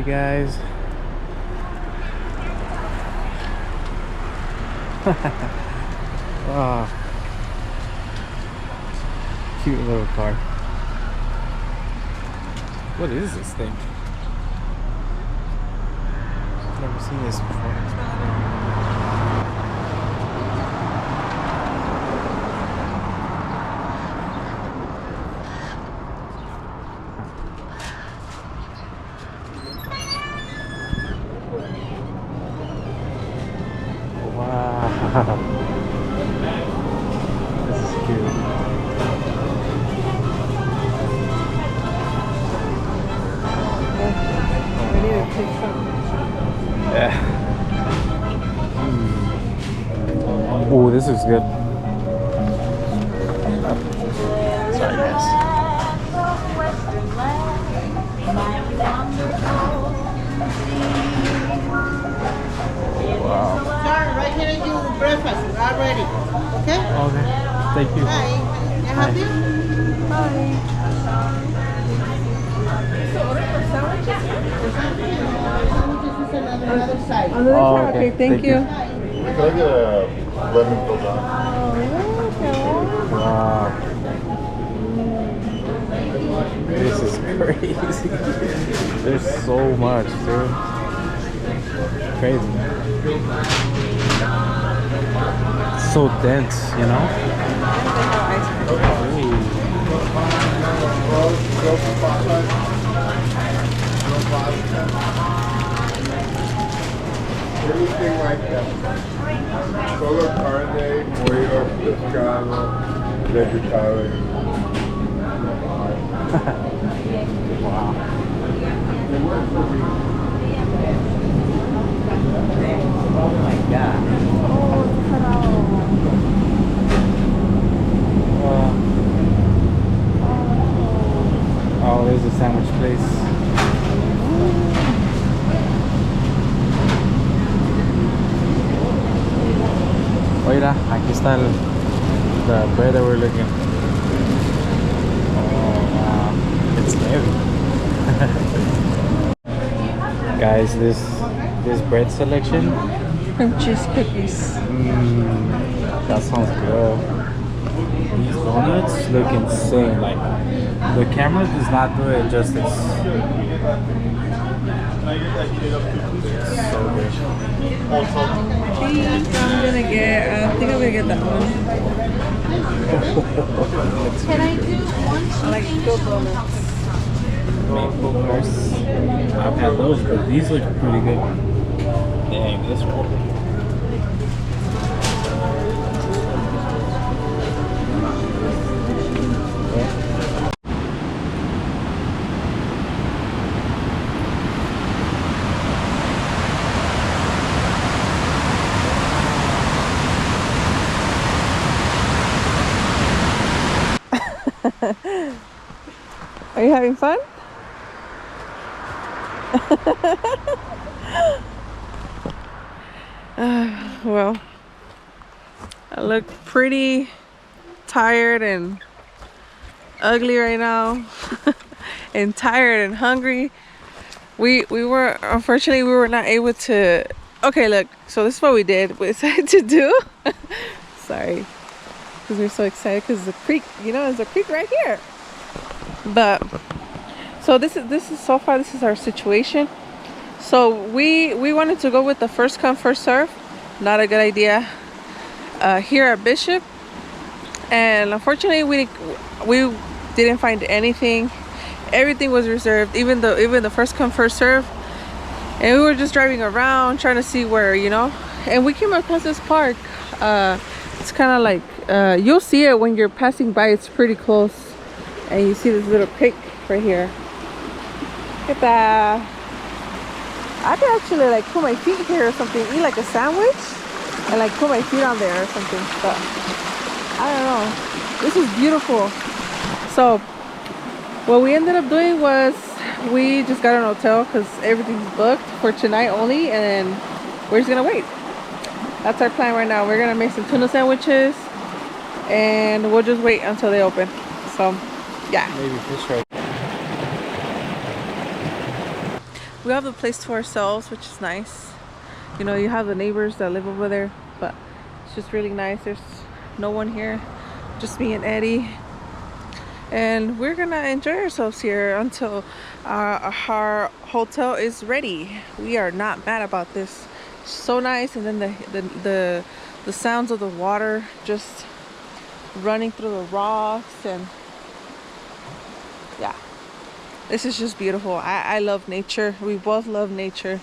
guys. Oh, cute little car. What is this thing? Never seen this before. Wow. This is cute. I need to take some. Yeah. Oh, this is good. Sorry, guys. Wow. Sorry, right here is your breakfast already. Okay? Okay. Thank you. Hi. You happy? Another side. On the other Oh, side? okay. Okay, thank you. Can I get a lemon filled on? Wow. This is crazy. There's so much, dude. Crazy. It's so dense, you know? Anything like that. Solo carne, pollo, pescado, vegetarian. Wow. Oh my god. Oh, there's a sandwich place. Oiga, aquí está the bread that we're looking. Oh wow, it's heavy. Guys, this bread selection. Cream cheese cookies. That sounds good. These donuts look insane. Like the camera does not do it justice. So good. I think I'm gonna get that one. Can I do one I like good donuts. Maple Mars. I've had those, but these look pretty good. Dang, this one. Are you having fun? Well, I look pretty tired and ugly right now and tired and hungry. Unfortunately we were not able to. Okay, look, so this is what we did. We decided to do sorry, because we're so excited because the creek, you know, there's a creek right here. But so this is so far, this is our situation. So we wanted to go with the first come first serve. Not a good idea here at Bishop, and unfortunately we didn't find anything. Everything was reserved, even the first come first serve. And we were just driving around trying to see where, you know, and we came across this park. It's kind of like you'll see it when you're passing by. It's pretty close, and you see this little creek right here. Look at that. I could actually like put my feet here or something, eat like a sandwich and like put my feet on there or something, but I don't know. This is beautiful. So what we ended up doing was we just got an hotel because everything's booked for tonight only, and then we're just gonna wait. That's our plan right now. We're gonna make some tuna sandwiches and we'll just wait until they open. So yeah, Maybe fish right. we have the place to ourselves, which is nice. You know, you have the neighbors that live over there, but it's just really nice. There's no one here, just me and Eddie. And we're gonna enjoy ourselves here until our hotel is ready. We are not mad about this. So nice. And then the sounds of the water just running through the rocks, and yeah, this is just beautiful. I love nature. We both love nature.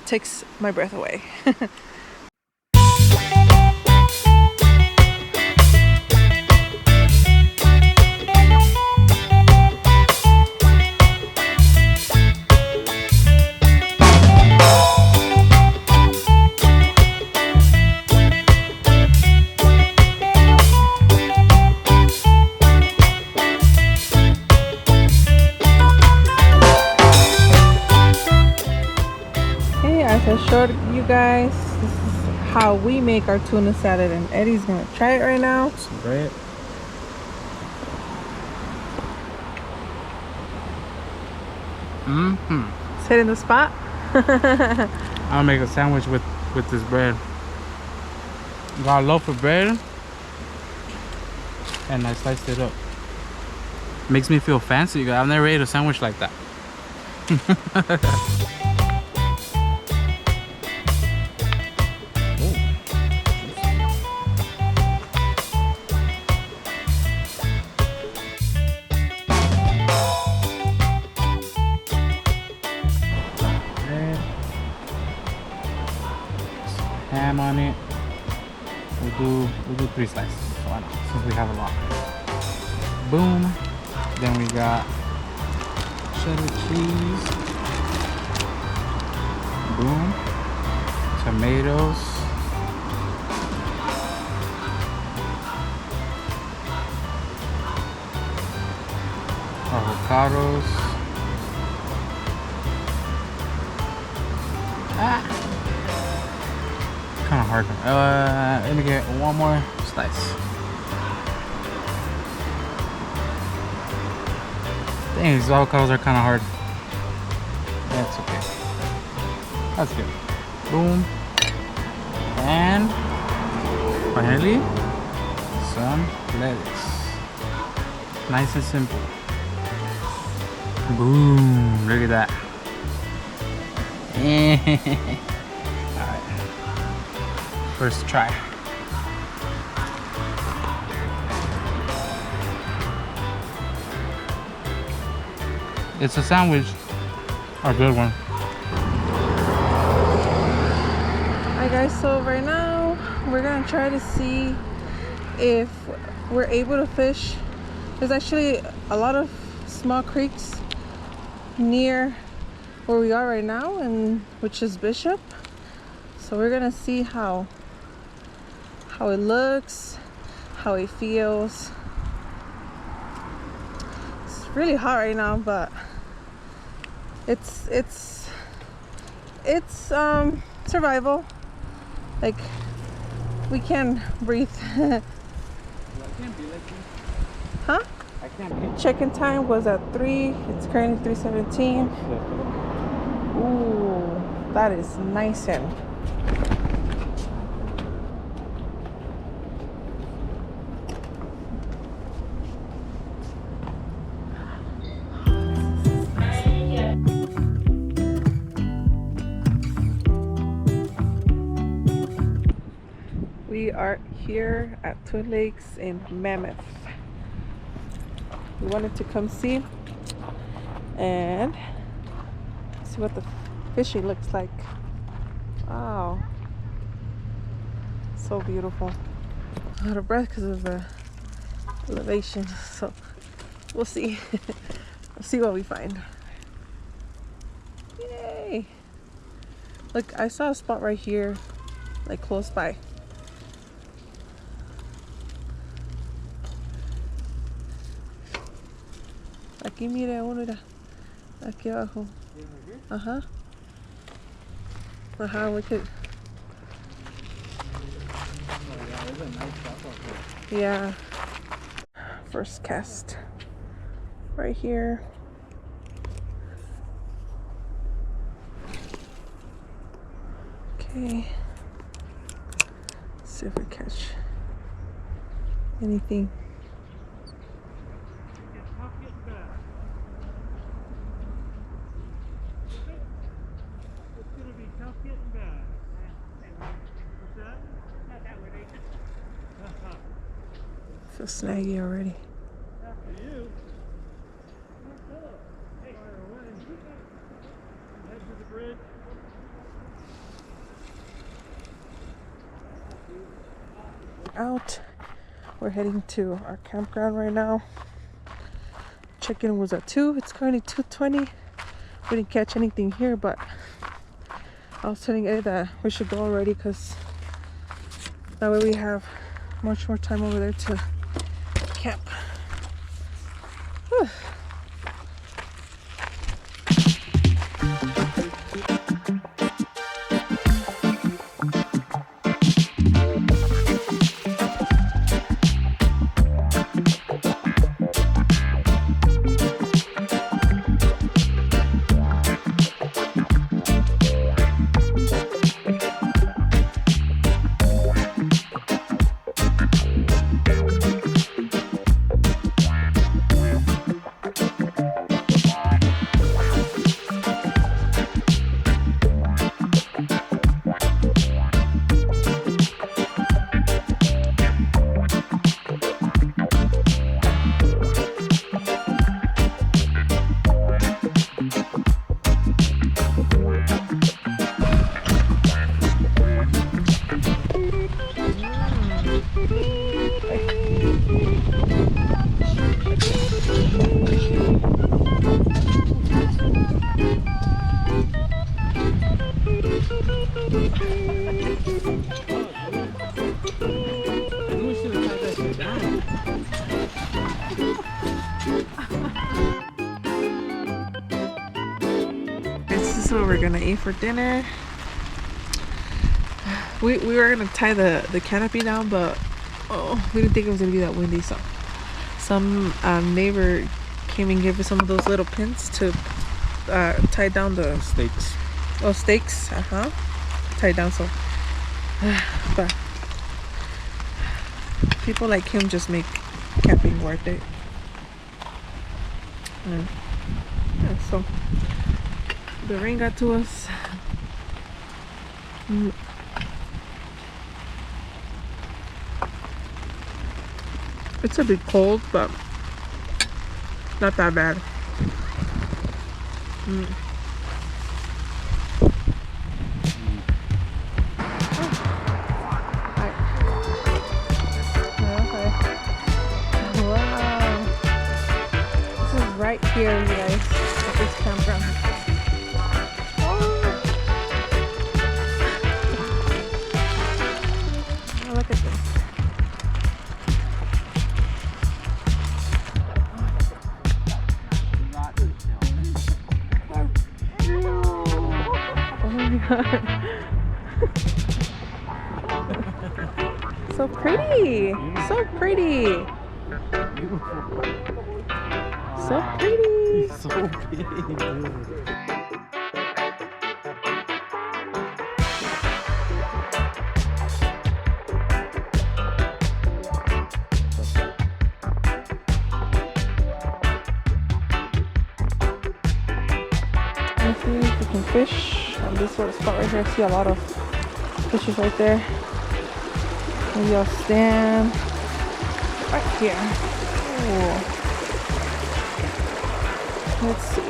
Takes my breath away. As I showed you guys, this is how we make our tuna salad, and Eddie's gonna try it right now. Some bread. It's hitting the spot. I'll make a sandwich with this bread. Got a loaf of bread and I sliced it up. Makes me feel fancy. I've never ate a sandwich like that. Ham on it. We'll do 3 slices. Why not? Since we have a lot. Boom. Then we got cheddar cheese. Boom. Tomatoes. Avocados. Kind of hard. Let me get one more slice. Dang, these avocados are kind of hard. That's okay. That's good. Boom. And finally, some lettuce. Nice and simple. Boom. Look at that. Alright. First try. It's a sandwich. A good one. Alright guys, so right now we're gonna try to see if we're able to fish. There's actually a lot of small creeks near where we are right now, and which is Bishop. So we're gonna see how it looks, how it feels. It's really hot right now, but it's survival. Like, we can breathe. Huh? I can't. Check-in time was at 3. It's currently 3:17. Ooh, that is nice. And we are here at Twin Lakes in Mammoth. We wanted to come see and see what the fishing looks like. Wow, so beautiful. I'm out of breath because of the elevation, so we'll see. We'll see what we find. Yay! Look, I saw a spot right here, like close by. Aquí mire uno, mira. Aquí abajo. Ajá. Ajá, we could. Yeah. First cast. Right here. Okay. Let's see if we catch anything. So snaggy already. Out. We're heading to our campground right now. Check-in was at 2. It's currently 2:20. We didn't catch anything here, but I was telling Eddie that we should go already because that way we have much more time over there to camp. Whew. This is what we're gonna eat for dinner. We were gonna tie the canopy down, but we didn't think it was gonna be that windy. So some neighbor came and gave us some of those little pins to tie down the Steaks. stakes. Tie down. So, but people like him just make camping worth it. Yeah, so the rain got to us. It's a bit cold, but not that bad. Wow. This is right here, you guys, at this campground. Oh, look at this. So pretty. So pretty. So pretty. So big. Let's see if we can fish on this sort of spot right here. I see a lot of fishes right there. Maybe I'll stand right here. Ooh. Let's see.